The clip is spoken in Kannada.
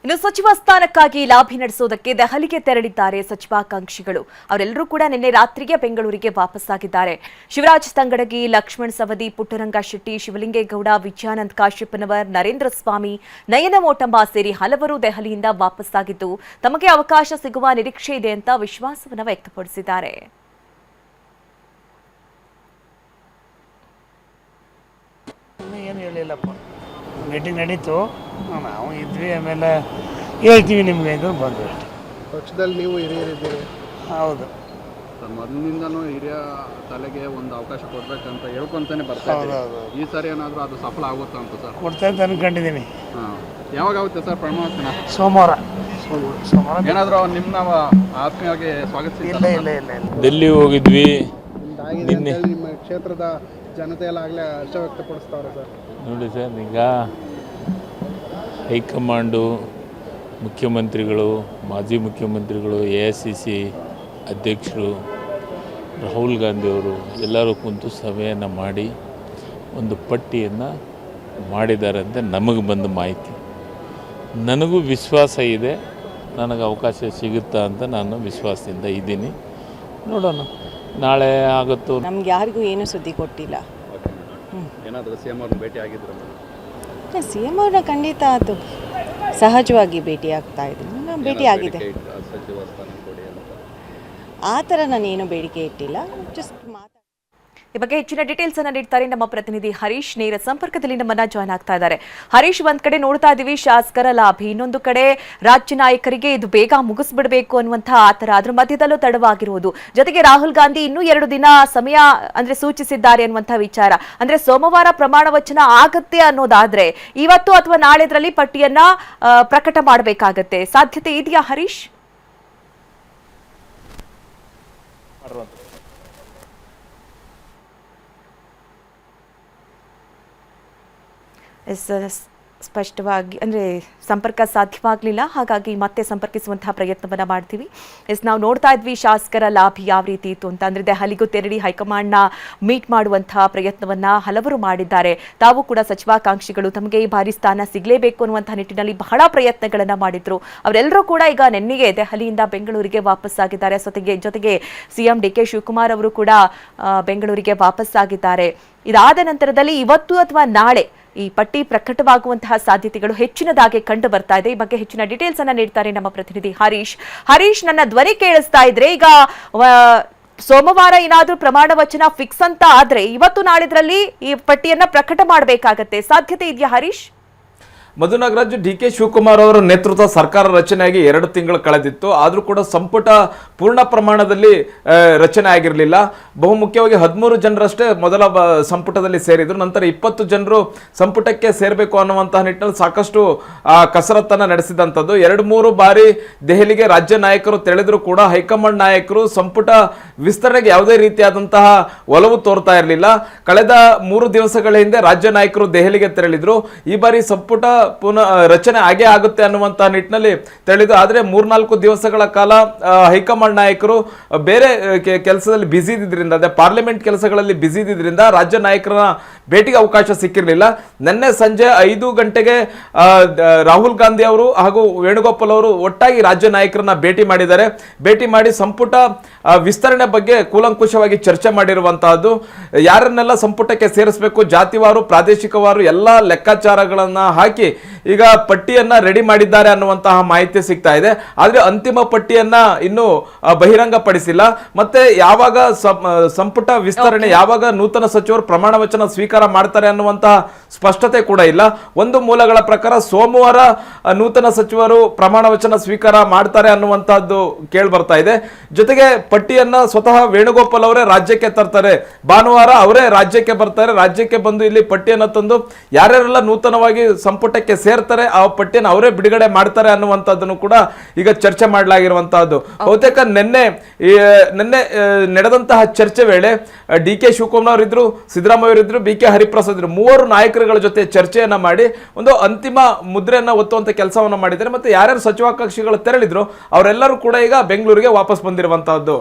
ಇನ್ನು ಸಚಿವ ಸ್ಥಾನಕ್ಕಾಗಿ ಲಾಬಿ ನಡೆಸುವುದಕ್ಕೆ ದೆಹಲಿಗೆ ತೆರಳಿದ್ದಾರೆ ಸಚಿವಾಕಾಂಕ್ಷಿಗಳು. ಅವರೆಲ್ಲರೂ ಕೂಡ ನಿನ್ನೆ ರಾತ್ರಿಗೆ ಬೆಂಗಳೂರಿಗೆ ವಾಪಸ್ಸಾಗಿದ್ದಾರೆ. ಶಿವರಾಜ್ ತಂಗಡಗಿ, ಲಕ್ಷ್ಮಣ್ ಸವದಿ, ಪುಟ್ಟರಂಗ ಶೆಟ್ಟಿ, ಶಿವಲಿಂಗೇಗೌಡ, ವಿಜಯಾನಂದ್ ಕಾಶ್ಯಪ್ಪನವರ್, ನರೇಂದ್ರ ಸ್ವಾಮಿ, ನಯನ ಮೋಟಂಬ ಸೇರಿ ಹಲವರು ದೆಹಲಿಯಿಂದ ವಾಪಸ್ಸಾಗಿದ್ದು ತಮಗೆ ಅವಕಾಶ ಸಿಗುವ ನಿರೀಕ್ಷೆ ಇದೆ ಅಂತ ವಿಶ್ವಾಸವನ್ನು ವ್ಯಕ್ತಪಡಿಸಿದ್ದಾರೆ. ಮೀಟಿಂಗ್ ನಡೀತು, ನಾವು ಇದ್ವಿ, ಆಮೇಲೆ ಹೇಳ್ತೀವಿ ನಿಮಗೆ ಇದು ಬಂದು ಪಕ್ಷದಲ್ಲಿ ನೀವು ಹಿರಿಯರಿದ್ದೀರಿ. ಹೌದು, ಮೊದಲಿನಿಂದನೂ ಹಿರಿಯ ತಲೆಗೆ ಒಂದು ಅವಕಾಶ ಕೊಡ್ಬೇಕಂತ ಹೇಳ್ಕೊಂತಾನೆ ಬರ್ತಾ ಇದ್ದೀವಿ. ಈ ಸಾರಿ ಏನಾದರೂ ಅದು ಸಫಲ ಆಗುತ್ತಾ ಅಂತ ಸರ್? ಕೊಡ್ತಾ ಅಂತ ಅನ್ಕೊಂಡಿದ್ದೀನಿ. ಯಾವಾಗ ಆಗುತ್ತೆ ಸರ್ ಪ್ರಮಾಣ? ಸೋಮವಾರ ಏನಾದರೂ ನಿಮ್ಮ ಆತ್ಮೀಯವಾಗಿ ಸ್ವಾಗತಿಸಿ? ಇಲ್ಲ. ಡೆಲ್ಲಿ ಹೋಗಿದ್ವಿ. ನಿಮ್ಮ ಕ್ಷೇತ್ರದ ಜನತೆ ಎಲ್ಲ ಆಗಲೇ ಹರ್ಷ ವ್ಯಕ್ತಪಡಿಸ್ತಾವ್ರೆ ಸರ್. ನೋಡಿ ಸರ್, ಈಗ ಹೈಕಮಾಂಡು, ಮುಖ್ಯಮಂತ್ರಿಗಳು, ಮಾಜಿ ಮುಖ್ಯಮಂತ್ರಿಗಳು, AICC ಅಧ್ಯಕ್ಷರು, ರಾಹುಲ್ ಗಾಂಧಿಯವರು ಎಲ್ಲರೂ ಕುಂತು ಸಭೆಯನ್ನು ಮಾಡಿ ಒಂದು ಪಟ್ಟಿಯನ್ನು ಮಾಡಿದ್ದಾರೆ ಅಂತ ನಮಗೆ ಬಂದ ಮಾಹಿತಿ. ನನಗೂ ವಿಶ್ವಾಸ ಇದೆ, ನನಗೆ ಅವಕಾಶ ಸಿಗುತ್ತಾ ಅಂತ ನಾನು ವಿಶ್ವಾಸದಿಂದ ಇದ್ದೀನಿ. ನೋಡೋಣ ನಾಳೆ ಆಗುತ್ತೋ. ನಮ್ಗೆ ಯಾರಿಗೂ ಏನೂ ಸುದ್ದಿ ಕೊಟ್ಟಿಲ್ಲ. ಏನಾದರೂ CM ಅವ್ರನ್ನ ಭೇಟಿ ಆಗಿದ್ರು? CM ಅವ್ರನ್ನ ಖಂಡಿತ ಅದು ಸಹಜವಾಗಿ ಭೇಟಿ ಆಗ್ತಾ ಇದ್ದೀನಿ. ನಾನು ಭೇಟಿ ಆಗಿದೆ. ಸಚಿವ ಸ್ಥಾನ ಕೊಡಿ ಅಂತ ಆ ಥರ ನಾನೇನು ಬೇಡಿಕೆ ಇಟ್ಟಿಲ್ಲ. ಜಸ್ಟ್ ಈ ಬಗ್ಗೆ ಹೆಚ್ಚಿನ ಡೀಟೇಲ್ಸ್ ಅನ್ನ ನೀಡ್ತಾರೆ ನಮ್ಮ ಪ್ರತಿನಿಧಿ ಹರೀಶ್. ನೇರ ಸಂಪರ್ಕದಲ್ಲಿ ನಮ್ಮನ್ನ ಜಾಯ್ನ್ ಆಗ್ತಾ ಇದ್ದಾರೆ. ಹರೀಶ್, ಒಂದ್ ಕಡೆ ನೋಡ್ತಾ ಇದೀವಿ ಶಾಸಕರ ಲಾಭಿ, ಇನ್ನೊಂದು ಕಡೆ ರಾಜ್ಯ ನಾಯಕರಿಗೆ ಇದು ಬೇಗ ಮುಗಿಸ್ಬಿಡ್ಬೇಕು ಅನ್ನುವಂತಹ ಆತರ, ಅದ್ರ ಮಧ್ಯದಲ್ಲೂ ತಡವಾಗಿರುವುದು, ಜೊತೆಗೆ ರಾಹುಲ್ ಗಾಂಧಿ ಇನ್ನೂ 2 ದಿನ ಸಮಯ ಅಂದ್ರೆ ಸೂಚಿಸಿದ್ದಾರೆ ಅನ್ನುವಂತಹ ವಿಚಾರ. ಅಂದ್ರೆ ಸೋಮವಾರ ಪ್ರಮಾಣ ವಚನ ಆಗತ್ತೆ ಅನ್ನೋದಾದ್ರೆ ಇವತ್ತು ಅಥವಾ ನಾಳೆದ್ರಲ್ಲಿ ಪಟ್ಟಿಯನ್ನ ಪ್ರಕಟ ಮಾಡಬೇಕಾಗತ್ತೆ. ಸಾಧ್ಯತೆ ಇದೆಯಾ ಹರೀಶ್? ಸ್ಪಷ್ಟವಾಗಿ ಅಂದರೆ ಸಂಪರ್ಕ ಸಾಧ್ಯವಾಗಲಿಲ್ಲ, ಹಾಗಾಗಿ ಮತ್ತೆ ಸಂಪರ್ಕಿಸುವಂತಹ ಪ್ರಯತ್ನವನ್ನು ಮಾಡ್ತೀವಿ. ನಾವು ನೋಡ್ತಾ ಇದ್ವಿ ಶಾಸಕರ ಲಾಭಿ ಯಾವ ರೀತಿ ಇತ್ತು ಅಂತ. ಅಂದರೆ ದೆಹಲಿಗೂ ತೆರಳಿ ಹೈಕಮಾಂಡ್ನ ಮೀಟ್ ಮಾಡುವಂತಹ ಪ್ರಯತ್ನವನ್ನು ಹಲವರು ಮಾಡಿದ್ದಾರೆ. ತಾವು ಕೂಡ ಸಚಿವಾಕಾಂಕ್ಷಿಗಳು, ತಮಗೆ ಈ ಬಾರಿ ಸ್ಥಾನ ಸಿಗಲೇಬೇಕು ಅನ್ನುವಂತಹ ನಿಟ್ಟಿನಲ್ಲಿ ಬಹಳ ಪ್ರಯತ್ನಗಳನ್ನು ಮಾಡಿದ್ರು. ಅವರೆಲ್ಲರೂ ಕೂಡ ಈಗ ನೆನ್ನೆಗೆ ದೆಹಲಿಯಿಂದ ಬೆಂಗಳೂರಿಗೆ ವಾಪಸ್ಸಾಗಿದ್ದಾರೆ. ಜೊತೆಗೆ CM DK ಶಿವಕುಮಾರ್ ಅವರು ಕೂಡ ಬೆಂಗಳೂರಿಗೆ ವಾಪಸ್ಸಾಗಿದ್ದಾರೆ. ಇದಾದ ನಂತರದಲ್ಲಿ ಇವತ್ತು ಅಥವಾ ನಾಳೆ ಈ ಪಟ್ಟಿ ಪ್ರಕಟವಾಗುವಂತಹ ಸಾಧ್ಯತೆಗಳು ಹೆಚ್ಚಿನದಾಗಿ ಕಂಡು ಬರ್ತಾ ಇದೆ. ಈ ಬಗ್ಗೆ ಹೆಚ್ಚಿನ ಡೀಟೇಲ್ಸ್ ಅನ್ನ ನೀಡ್ತಾರೆ ನಮ್ಮ ಪ್ರತಿನಿಧಿ ಹರೀಶ್, ನನ್ನ ಧ್ವನಿ ಕೇಳಿಸ್ತಾ ಇದ್ರೆ ಈಗ ಸೋಮವಾರ ಏನಾದ್ರೂ ಪ್ರಮಾಣ ವಚನ ಫಿಕ್ಸ್ ಅಂತ ಆದ್ರೆ ಇವತ್ತು ನಾಳಿದ್ರಲ್ಲಿ ಈ ಪಟ್ಟಿಯನ್ನ ಪ್ರಕಟ ಮಾಡಬೇಕಾಗತ್ತೆ. ಸಾಧ್ಯತೆ ಇದೆಯಾ ಹರೀಶ್? ಮಧುನಾಗರಾಜ್, DK ಶಿವಕುಮಾರ್ ಅವರ ನೇತೃತ್ವ ಸರ್ಕಾರ ರಚನೆಯಾಗಿ 2 ತಿಂಗಳು ಕಳೆದಿತ್ತು. ಆದರೂ ಕೂಡ ಸಂಪುಟ ಪೂರ್ಣ ಪ್ರಮಾಣದಲ್ಲಿ ರಚನೆ ಆಗಿರಲಿಲ್ಲ. ಬಹುಮುಖ್ಯವಾಗಿ 13 ಜನರಷ್ಟೇ ಮೊದಲ ಸಂಪುಟದಲ್ಲಿ ಸೇರಿದ್ರು. ನಂತರ 20 ಜನರು ಸಂಪುಟಕ್ಕೆ ಸೇರಬೇಕು ಅನ್ನುವಂತಹ ನಿಟ್ಟಿನಲ್ಲಿ ಸಾಕಷ್ಟು ಕಸರತ್ತನ್ನು ನಡೆಸಿದಂಥದ್ದು. 2-3 ಬಾರಿ ದೆಹಲಿಗೆ ರಾಜ್ಯ ನಾಯಕರು ತೆರಳಿದ್ರು ಕೂಡ ಹೈಕಮಾಂಡ್ ನಾಯಕರು ಸಂಪುಟ ವಿಸ್ತರಣೆಗೆ ಯಾವುದೇ ರೀತಿಯಾದಂತಹ ಒಲವು ತೋರ್ತಾ ಇರಲಿಲ್ಲ. ಕಳೆದ 3 ದಿವಸಗಳ ಹಿಂದೆ ರಾಜ್ಯ ನಾಯಕರು ದೆಹಲಿಗೆ ತೆರಳಿದ್ರು. ಈ ಬಾರಿ ಸಂಪುಟ ಪುನಃ ರಚನೆ ಆಗೇ ಆಗುತ್ತೆ ಅನ್ನುವಂತಹ ನಿಟ್ಟಿನಲ್ಲಿ ತೆರಳಿದ್ರು. ಆದರೆ 3-4 ದಿವಸಗಳ ಕಾಲ ಹೈಕಮಾಂಡ್ ನಾಯಕರು ಬೇರೆ ಕೆಲಸದಲ್ಲಿ ಬ್ಯುಸಿ ಇದ್ದಿದ್ರಿಂದ, ಅದೇ ಪಾರ್ಲಿಮೆಂಟ್ ಕೆಲಸಗಳಲ್ಲಿ ಬ್ಯುಸಿ ಇದ್ದಿದ್ರಿಂದ ರಾಜ್ಯ ನಾಯಕರ ಭೇಟಿಗೆ ಅವಕಾಶ ಸಿಕ್ಕಿರಲಿಲ್ಲ. ನಿನ್ನೆ ಸಂಜೆ 5 ಗಂಟೆಗೆ ರಾಹುಲ್ ಗಾಂಧಿ ಅವರು ಹಾಗೂ ವೇಣುಗೋಪಾಲ್ ಅವರು ಒಟ್ಟಾಗಿ ರಾಜ್ಯ ನಾಯಕರನ್ನ ಭೇಟಿ ಮಾಡಿದ್ದಾರೆ. ಭೇಟಿ ಮಾಡಿ ಸಂಪುಟ ವಿಸ್ತರಣೆ ಬಗ್ಗೆ ಕೂಲಂಕುಷವಾಗಿ ಚರ್ಚೆ ಮಾಡಿರುವಂತಹದ್ದು. ಯಾರನ್ನೆಲ್ಲ ಸಂಪುಟಕ್ಕೆ ಸೇರಿಸಬೇಕು, ಜಾತಿವಾರು, ಪ್ರಾದೇಶಿಕವಾರು ಎಲ್ಲ ಲೆಕ್ಕಾಚಾರಗಳನ್ನ ಹಾಕಿ ಈಗ ಪಟ್ಟಿಯನ್ನ ರೆಡಿ ಮಾಡಿದ್ದಾರೆ ಅನ್ನುವಂತಹ ಮಾಹಿತಿ ಸಿಗ್ತಾ ಇದೆ. ಆದ್ರೆ ಅಂತಿಮ ಪಟ್ಟಿಯನ್ನ ಇನ್ನೂ ಬಹಿರಂಗ ಪಡಿಸಿಲ್ಲ. ಮತ್ತೆ ಯಾವಾಗ ಸಂಪುಟ ವಿಸ್ತರಣೆ, ಯಾವಾಗ ನೂತನ ಸಚಿವರು ಪ್ರಮಾಣ ವಚನ ಸ್ವೀಕಾರ ಮಾಡ್ತಾರೆ ಅನ್ನುವಂತಹ ಸ್ಪಷ್ಟತೆ ಕೂಡ ಇಲ್ಲ. ಒಂದು ಮೂಲಗಳ ಪ್ರಕಾರ ಸೋಮವಾರ ನೂತನ ಸಚಿವರು ಪ್ರಮಾಣ ವಚನ ಸ್ವೀಕಾರ ಮಾಡ್ತಾರೆ ಅನ್ನುವಂತಹದ್ದು ಕೇಳಿ ಬರ್ತಾ ಇದೆ. ಜೊತೆಗೆ ಪಟ್ಟಿಯನ್ನ ಸ್ವತಃ ವೇಣುಗೋಪಾಲ್ ಅವರೇ ರಾಜ್ಯಕ್ಕೆ ತರ್ತಾರೆ. ಭಾನುವಾರ ಅವರೇ ರಾಜ್ಯಕ್ಕೆ ಬರ್ತಾರೆ. ರಾಜ್ಯಕ್ಕೆ ಬಂದು ಇಲ್ಲಿ ಪಟ್ಟಿಯನ್ನು ತಂದು ಯಾರ್ಯಾರೆಲ್ಲ ನೂತನವಾಗಿ ಸಂಪುಟಕ್ಕೆ ಸೇರ್ತಾರೆ ಆ ಪಟ್ಟಿಯನ್ನು ಅವರೇ ಬಿಡುಗಡೆ ಮಾಡ್ತಾರೆ ಅನ್ನುವಂಥದ್ದನ್ನು ಕೂಡ ಈಗ ಚರ್ಚೆ ಮಾಡಲಾಗಿರುವಂತಹದ್ದು. ಬಹುತೇಕ ನಿನ್ನೆ ನಡೆದಂತಹ ಚರ್ಚೆ ವೇಳೆ DK ಶಿವಕುಮಾರ್ ಇದ್ರು, ಸಿದ್ದರಾಮಯ್ಯ ಇದ್ರು, BK ಹರಿಪ್ರಸಾದ್ ಇದ್ರು, 3 ನಾಯಕರುಗಳ ಜೊತೆ ಚರ್ಚೆಯನ್ನ ಮಾಡಿ ಒಂದು ಅಂತಿಮ ಮುದ್ರೆಯನ್ನ ಒತ್ತುವಂತ ಕೆಲಸವನ್ನ ಮಾಡಿದ್ದಾರೆ. ಮತ್ತೆ ಯಾರ್ಯಾರು ಸಚಿವಾಕಾಂಕ್ಷಿಗಳು ತೆರಳಿದ್ರು ಅವರೆಲ್ಲರೂ ಕೂಡ ಈಗ ಬೆಂಗಳೂರಿಗೆ ವಾಪಸ್ ಬಂದಿರುವಂತಹದ್ದು.